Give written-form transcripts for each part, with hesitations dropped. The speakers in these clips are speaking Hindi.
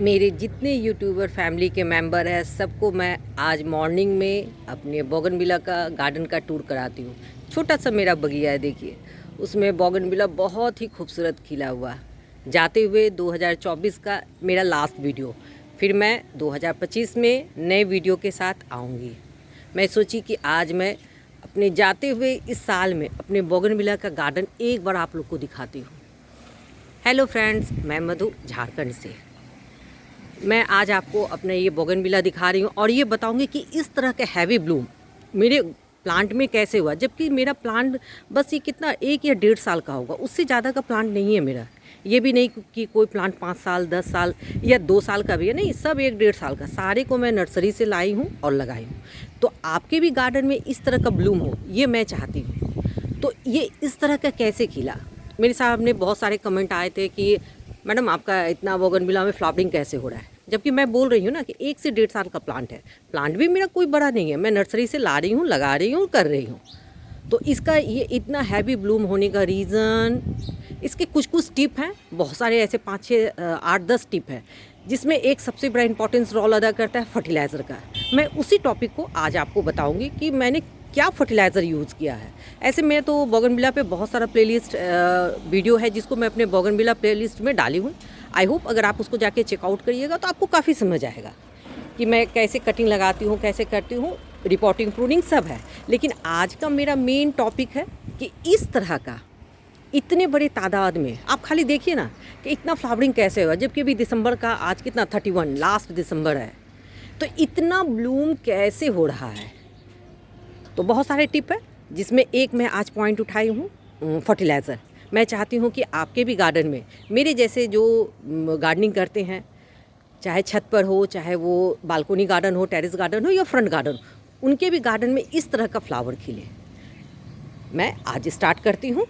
मेरे जितने यूट्यूबर फैमिली के मेंबर हैं सबको मैं आज मॉर्निंग में अपने बोगनविला का गार्डन का टूर कराती हूँ। छोटा सा मेरा बगिया है, देखिए उसमें बोगनविला बहुत ही खूबसूरत खिला हुआ है। जाते हुए 2024 का मेरा लास्ट वीडियो, फिर मैं 2025 में नए वीडियो के साथ आऊँगी। मैं सोची कि आज मैं अपने जाते हुए इस साल में अपने बोगनविला का गार्डन एक बार आप लोग को दिखाती हूँ। हेलो फ्रेंड्स, मैं मधु झारखंड से। मैं आज आपको अपना ये बोगनविला दिखा रही हूँ और ये बताऊँगी कि इस तरह के हैवी ब्लूम मेरे प्लांट में कैसे हुआ, जबकि मेरा प्लांट बस ये कितना 1 या 1.5 साल का होगा, उससे ज़्यादा का प्लांट नहीं है मेरा। ये भी नहीं कि कोई प्लांट 5 साल 10 साल या 2 साल का भी है, नहीं, सब 1-1.5 साल का। सारे को मैं नर्सरी से लाई हूँ और लगाई हूँ। तो आपके भी गार्डन में इस तरह का ब्लूम हो, ये मैं चाहती हूँ। तो ये इस तरह का कैसे खिला, मेरे सामने बहुत सारे कमेंट आए थे कि मैडम आपका इतना बोगनविला में फ्लावरिंग कैसे हो रहा है, जबकि मैं बोल रही हूँ ना कि 1 से 1.5 साल का प्लांट है। प्लांट भी मेरा कोई बड़ा नहीं है, मैं नर्सरी से ला रही हूँ, लगा रही हूँ, कर रही हूँ। तो इसका ये इतना हैवी ब्लूम होने का रीज़न, इसके कुछ टिप हैं, बहुत सारे ऐसे 5-6-8-10 टिप हैं, जिसमें एक सबसे बड़ा इंपॉर्टेंस रोल अदा करता है फर्टिलाइज़र का। मैं उसी टॉपिक को आज आपको बताऊँगी कि मैंने क्या फर्टिलाइज़र यूज़ किया है। ऐसे मैं तो बोगनविला पे बहुत सारा प्लेलिस्ट वीडियो है जिसको मैं अपने बोगनविला प्लेलिस्ट में डाली हूँ। आई होप अगर आप उसको जाके चेकआउट करिएगा तो आपको काफ़ी समझ आएगा कि मैं कैसे कटिंग लगाती हूँ, कैसे करती हूँ, रिपोर्टिंग प्रूनिंग सब है। लेकिन आज का मेरा मेन टॉपिक है कि इस तरह का इतने बड़े तादाद में आप खाली देखिए ना कि इतना फ्लावरिंग कैसे हुआ, जबकि अभी दिसंबर का आज कितना 31 लास्ट दिसंबर है, तो इतना ब्लूम कैसे हो रहा है। तो बहुत सारे टिप है, जिसमें एक मैं आज पॉइंट उठाई हूँ फर्टिलाइज़र। मैं चाहती हूँ कि आपके भी गार्डन में मेरे जैसे जो गार्डनिंग करते हैं, चाहे छत पर हो, चाहे वो बालकोनी गार्डन हो, टेरेस गार्डन हो या फ्रंट गार्डन हो, उनके भी गार्डन में इस तरह का फ्लावर खिले। मैं आज स्टार्ट करती हूँ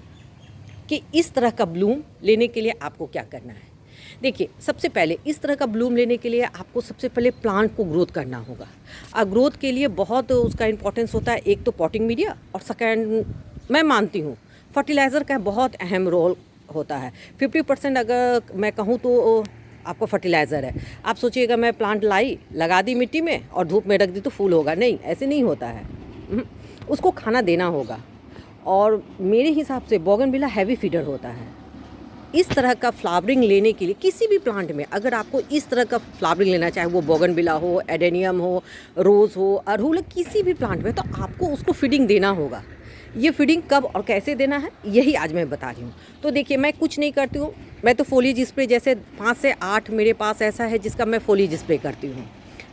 कि इस तरह का ब्लूम लेने के लिए आपको क्या करना है। देखिए, सबसे पहले इस तरह का ब्लूम लेने के लिए आपको सबसे पहले प्लांट को ग्रोथ करना होगा। और ग्रोथ के लिए बहुत उसका इम्पोर्टेंस होता है, एक तो पॉटिंग मीडिया और सेकेंड मैं मानती हूँ फर्टिलाइज़र का बहुत अहम रोल होता है। 50% अगर मैं कहूँ तो आपको फर्टिलाइज़र है। आप सोचिएगा मैं प्लांट लाई, लगा दी मिट्टी में और धूप में रख दी तो फूल होगा, नहीं, ऐसे नहीं होता है। उसको खाना देना होगा। और मेरे हिसाब से बोगनविला हैवी फीडर होता है। इस तरह का फ्लावरिंग लेने के लिए किसी भी प्लांट में अगर आपको इस तरह का फ्लावरिंग लेना, चाहे वो बोगनविला हो, एडेनियम हो, रोज़ हो, अड़हुल, किसी भी प्लांट में, तो आपको उसको फीडिंग देना होगा। ये फीडिंग कब और कैसे देना है यही आज मैं बता रही हूँ। तो देखिए, मैं कुछ नहीं करती हूँ, मैं तो फोलिएज स्प्रे जैसे 5 से 8 मेरे पास ऐसा है जिसका मैं फोलिएज स्प्रे करती हूँ।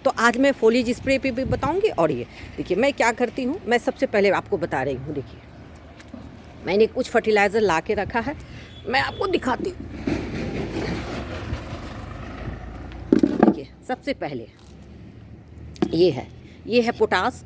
तो आज मैं फोलिएज स्प्रे पे भी बताऊँगी। और ये देखिए मैं क्या करती हूँ, मैं सबसे पहले आपको बता रही हूँ। देखिए, मैंने कुछ फर्टिलाइज़र ला के रखा है, मैं आपको दिखाती हूँ। देखिए, सबसे पहले ये है पोटास,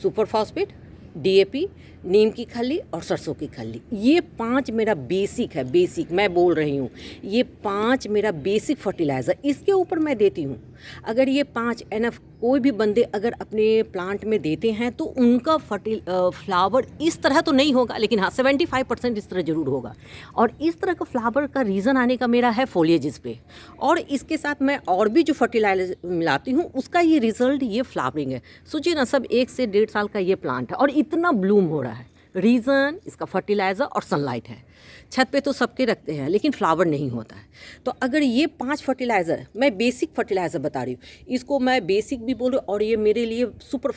सुपर फॉस्फेट, डीएपी, नीम की खली और सरसों की खली। ये 5 मेरा बेसिक है, बेसिक मैं बोल रही हूँ, ये 5 मेरा बेसिक फर्टिलाइज़र, इसके ऊपर मैं देती हूँ। अगर ये 5 एनफ कोई भी बंदे अगर अपने प्लांट में देते हैं तो उनका फ्लावर इस तरह तो नहीं होगा, लेकिन हाँ 75% इस तरह ज़रूर होगा। और इस तरह का फ्लावर का रीज़न आने का मेरा है फोलिएज स्प्रे। और इसके साथ मैं और भी जो फर्टिलाइज़र मिलाती हूँ उसका ये रिज़ल्ट, ये फ्लावरिंग है। सोचिए ना, सब 1 से 1.5 साल का ये प्लांट है और इतना ब्लूम हो रहा है। रीज़न इसका फर्टिलाइज़र और सनलाइट है। छत पे तो सबके रखते हैं लेकिन फ्लावर नहीं होता है। तो अगर ये 5 फर्टिलाइज़र, मैं बेसिक फर्टिलाइज़र बता रही हूँ, इसको मैं बेसिक भी बोल रही हूँ और ये मेरे लिए सुपर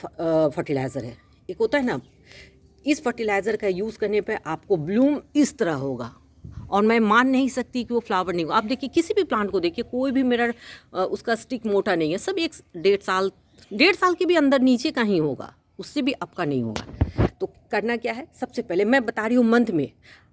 फर्टिलाइज़र है। एक होता है ना, इस फर्टिलाइज़र का यूज़ करने पे आपको ब्लूम इस तरह होगा और मैं मान नहीं सकती कि वो फ्लावर नहीं होगा। आप देखिए, किसी भी प्लांट को देखिए, कोई भी मेरा उसका स्टिक मोटा नहीं है, सब 1-1.5 साल के भी अंदर नीचे का ही होगा, उससे भी अप का नहीं होगा। तो करना क्या है, सबसे पहले मैं बता रही हूँ मंथ में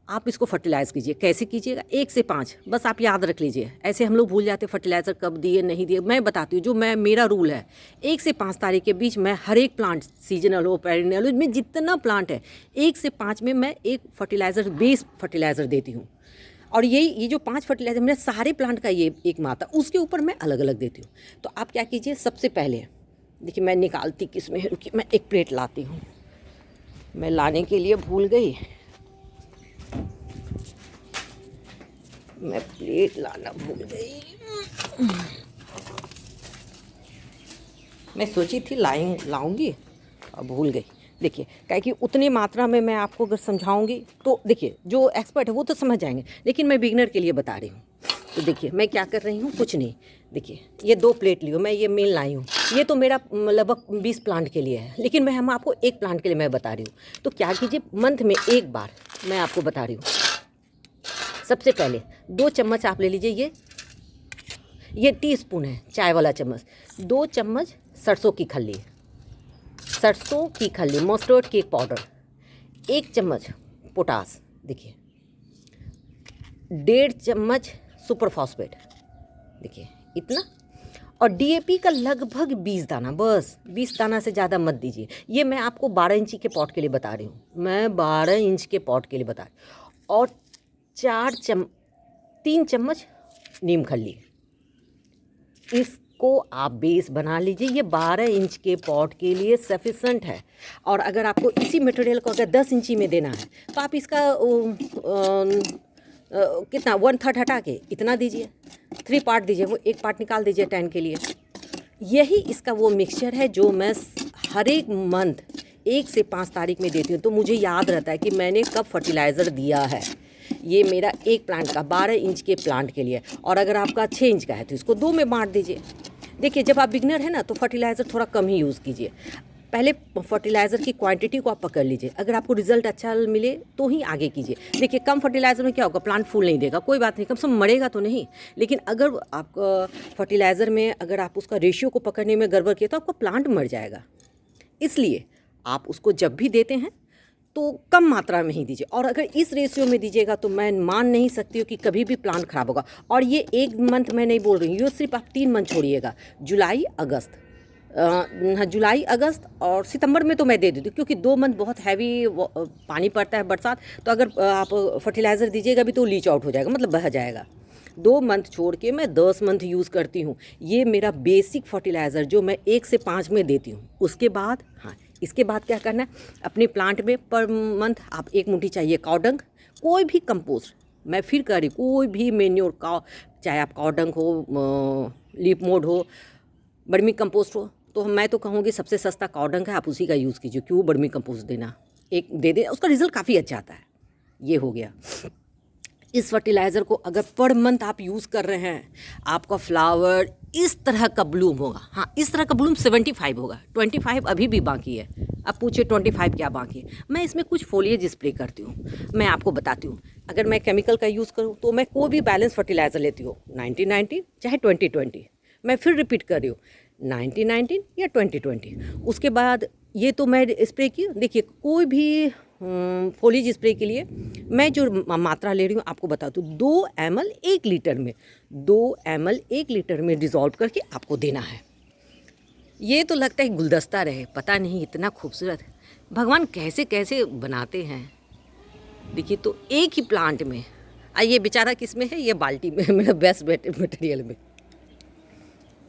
आप इसको फर्टिलाइज़ कीजिए। कैसे कीजिएगा, 1 से 5 बस आप याद रख लीजिए। ऐसे हम लोग भूल जाते फर्टिलाइज़र कब दिए नहीं दिए। मैं बताती हूँ, जो मेरा रूल है, 1 से 5 तारीख के बीच मैं हर एक प्लांट, सीजनल हो, पेरिनियल हो, में जितना प्लांट है 1 से 5 में मैं एक फर्टिलाइज़र, बेस फर्टिलाइज़र देती हूँ। और ये जो 5 फर्टिलाइज़र मेरे सारे प्लांट का ये एक मात्रा, उसके ऊपर मैं अलग अलग देती हूँ। तो आप क्या कीजिए, सबसे पहले देखिए मैं निकालती किस में है, रुकिए मैं एक प्लेट लाती हूँ, मैं लाने के लिए भूल गई, मैं प्लेट लाना भूल गई। मैं सोची थी लाऊंगी और भूल गई। देखिए क्या कि उतनी मात्रा में मैं आपको अगर समझाऊंगी तो देखिए जो एक्सपर्ट है वो तो समझ जाएंगे, लेकिन मैं बिगनर के लिए बता रही हूँ। तो देखिए मैं क्या कर रही हूँ, कुछ नहीं। देखिए ये 2 प्लेट ली हूँ मैं, ये मेल लाई हूँ। ये तो मेरा लगभग 20 प्लांट के लिए है, लेकिन मैं हम आपको एक प्लांट के लिए मैं बता रही हूँ। तो क्या कीजिए, मंथ में एक बार मैं आपको बता रही हूँ। सबसे पहले 2 चम्मच आप ले लीजिए, ये टीस्पून है चाय वाला चम्मच। 2 चम्मच सरसों की खल्ली, मस्टर्ड केक पाउडर, 1 चम्मच पोटास, देखिए 1.5 चम्मच सुपर फॉस्फेट, देखिए इतना। और डीएपी का लगभग 20 दाना, बस 20 दाना से ज़्यादा मत दीजिए। ये मैं आपको 12 इंची के पॉट के लिए बता रही हूँ, मैं 12 इंच के पॉट के लिए बता रही हूँ। और 3 चम्मच नीम खल्ली, इसको आप बेस बना लीजिए। ये 12 इंच के पॉट के लिए सफिशेंट है। और अगर आपको इसी मटेरियल को अगर 10 इंची में देना है तो आप इसका कितना 1/3 हटा के इतना दीजिए, 3 पार्ट दीजिए, वो 1 पार्ट निकाल दीजिए 10 के लिए। यही इसका वो मिक्सचर है जो मैं हर एक मंथ 1 से 5 तारीख में देती हूँ। तो मुझे याद रहता है कि मैंने कब फर्टिलाइज़र दिया है। ये मेरा एक प्लांट का 12 इंच के प्लांट के लिए। और अगर आपका 6 इंच का है तो इसको 2 में बांट दीजिए। देखिए जब आप बिगनर है ना तो फर्टिलाइज़र थोड़ा कम ही यूज़ कीजिए। पहले फर्टिलाइज़र की क्वांटिटी को आप पकड़ लीजिए, अगर आपको रिजल्ट अच्छा मिले तो ही आगे कीजिए। देखिए कम फर्टिलाइज़र में क्या होगा, प्लांट फूल नहीं देगा, कोई बात नहीं, कम से कम मरेगा तो नहीं। लेकिन अगर आपका फर्टिलाइज़र में अगर आप उसका रेशियो को पकड़ने में गड़बड़ किया तो आपका प्लांट मर जाएगा। इसलिए आप उसको जब भी देते हैं तो कम मात्रा में ही दीजिए। और अगर इस रेशियो में दीजिएगा तो मैं मान नहीं सकती हूँ कि कभी भी प्लांट ख़राब होगा। और ये 1 मंथ मैं नहीं बोल रही हूँ, ये सिर्फ आप 3 मंथ छोड़िएगा, जुलाई अगस्त और सितंबर में तो मैं दे देती हूँ, क्योंकि 2 मंथ बहुत हैवी पानी पड़ता है, बरसात। तो अगर आप फर्टिलाइज़र दीजिएगा भी तो लीच आउट हो जाएगा, मतलब बह जाएगा। 2 मंथ छोड़ के मैं 10 मंथ यूज़ करती हूँ। ये मेरा बेसिक फर्टिलाइज़र जो मैं 1 से 5 में देती हूँ। उसके बाद इसके बाद क्या करना है, अपने प्लांट में पर मंथ आप 1 मुट्ठी चाहिए काउडंग, कोई भी कंपोस्ट, मैं फिर कह रही कोई भी मेन्योर चाहे आप काउडंग हो, लीप मोड हो, वर्मी कंपोस्ट हो, तो मैं तो कहूँगी सबसे सस्ता काउडंग है, आप उसी का यूज़ कीजिए। क्यों वर्मी कंपोस्ट देना, एक दे दें, उसका रिजल्ट काफ़ी अच्छा आता है। ये हो गया। इस फर्टिलाइज़र को अगर पर मंथ आप यूज़ कर रहे हैं, आपका फ्लावर इस तरह का ब्लूम होगा। हाँ, इस तरह का ब्लूम 75 होगा, 25 अभी भी बाकी है। अब पूछे 25 क्या बाकी है। मैं इसमें कुछ फोलिएज स्प्रे करती हूँ, मैं आपको बताती हूँ। अगर मैं केमिकल का यूज़ करूँ तो मैं कोई भी बैलेंस फर्टिलाइज़र लेती हूँ, 90-90 चाहे 20-20। मैं फिर रिपीट कर रही हूँ, 90-90 या 20-20। उसके बाद ये तो मैं स्प्रे की। देखिए कोई भी फोलिज स्प्रे के लिए मैं जो मात्रा ले रही हूँ आपको बता दूँ, 2 ml 1 लीटर में, 2 ml 1 लीटर में डिज़ोल्व करके आपको देना है। ये तो लगता है गुलदस्ता रहे, पता नहीं इतना खूबसूरत भगवान कैसे कैसे बनाते हैं। देखिए तो एक ही प्लांट में, ये बेचारा किस में है, ये बाल्टी में, मेरा बेस्ट मटेरियल में।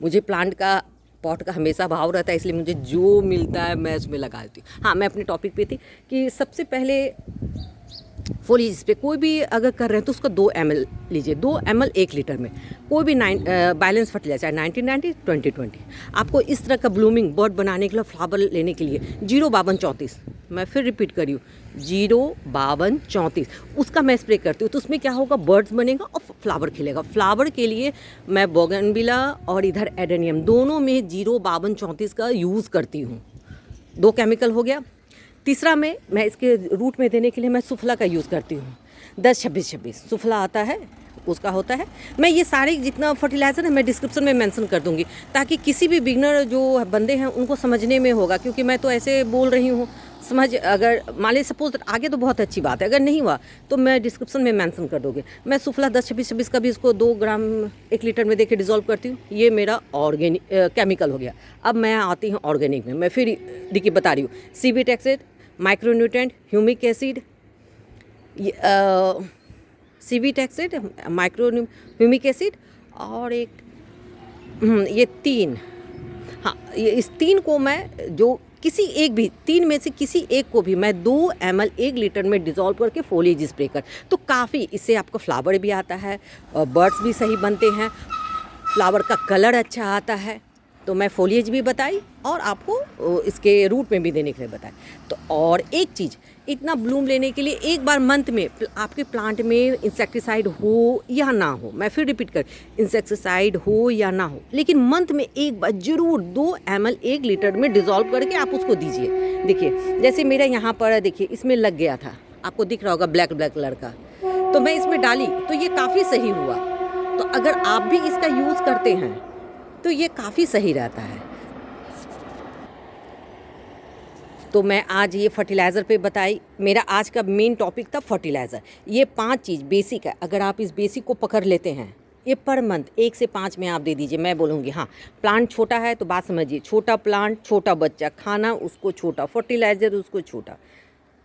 मुझे प्लांट का पॉट का हमेशा भाव रहता है, इसलिए मुझे जो मिलता है मैं उसमें लगा देती हूँ। हाँ, मैं अपने टॉपिक पे थी कि सबसे पहले फोलिज पे कोई भी अगर कर रहे हैं तो उसका 2 ml लीजिए, 2 ml 1 लीटर में। कोई भी बैलेंस फर्टिलाइजर 90-90 20-20। आपको इस तरह का ब्लूमिंग बर्ड बनाने के लिए, फ्लावर लेने के लिए 05234, मैं फिर रिपीट करी हूँ, 05234 उसका मैं स्प्रे करती हूँ। तो उसमें क्या होगा, बर्ड्स बनेगा और फ्लावर खिलेगा। फ्लावर के लिए मैं बोगनविला और इधर एडेनियम दोनों में 05234 का यूज़ करती हूँ। 2 केमिकल हो गया। तीसरा में मैं इसके रूट में देने के लिए मैं सुफला का यूज़ करती हूँ, 10-26-26 सुफला आता है, उसका होता है। मैं ये सारे जितना फर्टिलाइज़र है मैं डिस्क्रिप्शन में मेंशन कर दूँगी, ताकि किसी भी बिगनर जो बंदे हैं उनको समझने में होगा। क्योंकि मैं तो ऐसे बोल रही हूँ, समझ, अगर मान लीजिए सपोज आगे तो बहुत अच्छी बात है, अगर नहीं हुआ तो मैं डिस्क्रिप्शन में मेंशन कर दूँगी। मैं सुफला 10-26-26 का भी इसको 2 ग्राम 1 लीटर में देके डिज़ोल्व करती हूँ। ये मेरा ऑर्गेनिक केमिकल हो गया। अब मैं आती हूँ ऑर्गेनिक में। मैं फिर देखिए बता रही हूँ, seaweed extract, micronutrient, humic acid, seaweed extract, humic acid और एक ये 3, हाँ, ये इस 3 को मैं जो किसी एक भी 3 में से किसी एक को भी मैं 2 ml 1 लीटर में डिज़ोल्व करके फोलिएज स्प्रे कर, तो काफ़ी इससे आपको फ्लावर भी आता है, बर्ड्स भी सही बनते हैं, फ्लावर का कलर अच्छा आता है। तो मैं फोलिएज भी बताई और आपको इसके रूट में भी देने के लिए बताया। तो और एक चीज़, इतना ब्लूम लेने के लिए एक बार मंथ में आपके प्लांट में इंसेक्टिसाइड हो या ना हो, मैं फिर रिपीट कर, इंसेक्टिसाइड हो या ना हो, लेकिन मंथ में एक बार ज़रूर 2 ml 1 लीटर में डिज़ोल्व करके आप उसको दीजिए। देखिए जैसे मेरा यहाँ पर देखिए इसमें लग गया था, आपको दिख रहा होगा ब्लैक ब्लैक कलर का, तो मैं इसमें डाली तो ये काफ़ी सही हुआ। तो अगर आप भी इसका यूज़ करते हैं तो ये काफ़ी सही रहता है। तो मैं आज ये फर्टिलाइज़र पे बताई, मेरा आज का मेन टॉपिक था फर्टिलाइज़र। ये 5 चीज़ बेसिक है, अगर आप इस बेसिक को पकड़ लेते हैं, ये पर मंथ 1 से 5 में आप दे दीजिए। मैं बोलूँगी हाँ, प्लांट छोटा है तो बात समझिए, छोटा प्लांट छोटा बच्चा, खाना उसको छोटा, फर्टिलाइज़र उसको छोटा।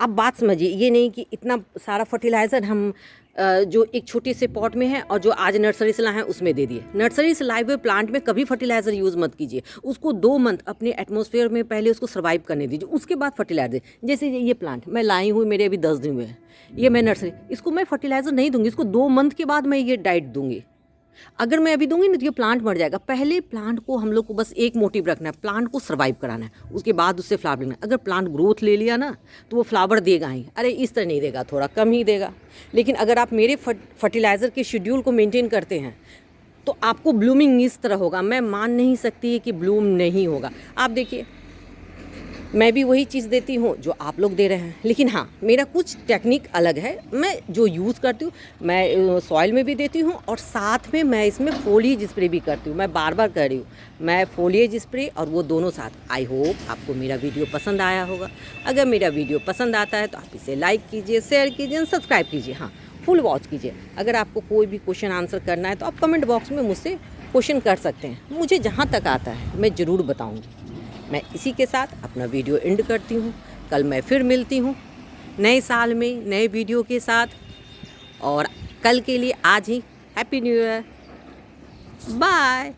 अब बात समझिए, ये नहीं कि इतना सारा फर्टिलाइज़र हम जो एक छोटे से पॉट में है और जो आज नर्सरी से लाए हैं उसमें दे दिए। नर्सरी से लाए हुए प्लांट में कभी फर्टिलाइज़र यूज़ मत कीजिए, उसको 2 मंथ अपने एटमॉस्फेयर में पहले उसको सर्वाइव करने दीजिए, उसके बाद फर्टिलाइज़र। जैसे ये प्लांट मैं लाई हुई, मेरे अभी 10 दिन हुए हैं, ये मैं नर्सरी, इसको मैं फर्टिलाइज़र नहीं दूंगी, इसको 2 मंथ के बाद मैं ये डाइट दूंगी। अगर मैं अभी दूंगी ना तो ये प्लांट मर जाएगा। पहले प्लांट को हम लोग को बस एक मोटिव रखना है, प्लांट को सर्वाइव कराना है, उसके बाद उससे फ्लावर लेना है। अगर प्लांट ग्रोथ ले लिया ना तो वो फ्लावर देगा ही, अरे इस तरह नहीं देगा, थोड़ा कम ही देगा। लेकिन अगर आप मेरे फर्टिलाइज़र के शेड्यूल को मेंटेन करते हैं तो आपको ब्लूमिंग इस तरह होगा। मैं मान नहीं सकती कि ब्लूम नहीं होगा। आप देखिए, मैं भी वही चीज़ देती हूँ जो आप लोग दे रहे हैं, लेकिन हाँ मेरा कुछ टेक्निक अलग है। मैं जो यूज़ करती हूँ, मैं सॉइल में भी देती हूँ और साथ में मैं इसमें फोलिएज स्प्रे भी करती हूँ। मैं बार बार कर रही हूँ, मैं फोलिएज स्प्रे और वो दोनों साथ। आई होप आपको मेरा वीडियो पसंद आया होगा। अगर मेरा वीडियो पसंद आता है तो आप इसे लाइक कीजिए, शेयर कीजिए, सब्सक्राइब कीजिए, हाँ फुल वॉच कीजिए। अगर आपको कोई भी क्वेश्चन आंसर करना है तो आप कमेंट बॉक्स में मुझसे क्वेश्चन कर सकते हैं। मुझे जहाँ तक आता है मैं ज़रूर बताऊँगी। मैं इसी के साथ अपना वीडियो एंड करती हूँ। कल मैं फिर मिलती हूँ नए साल में नए वीडियो के साथ। और कल के लिए आज ही हैप्पी न्यू ईयर, बाय।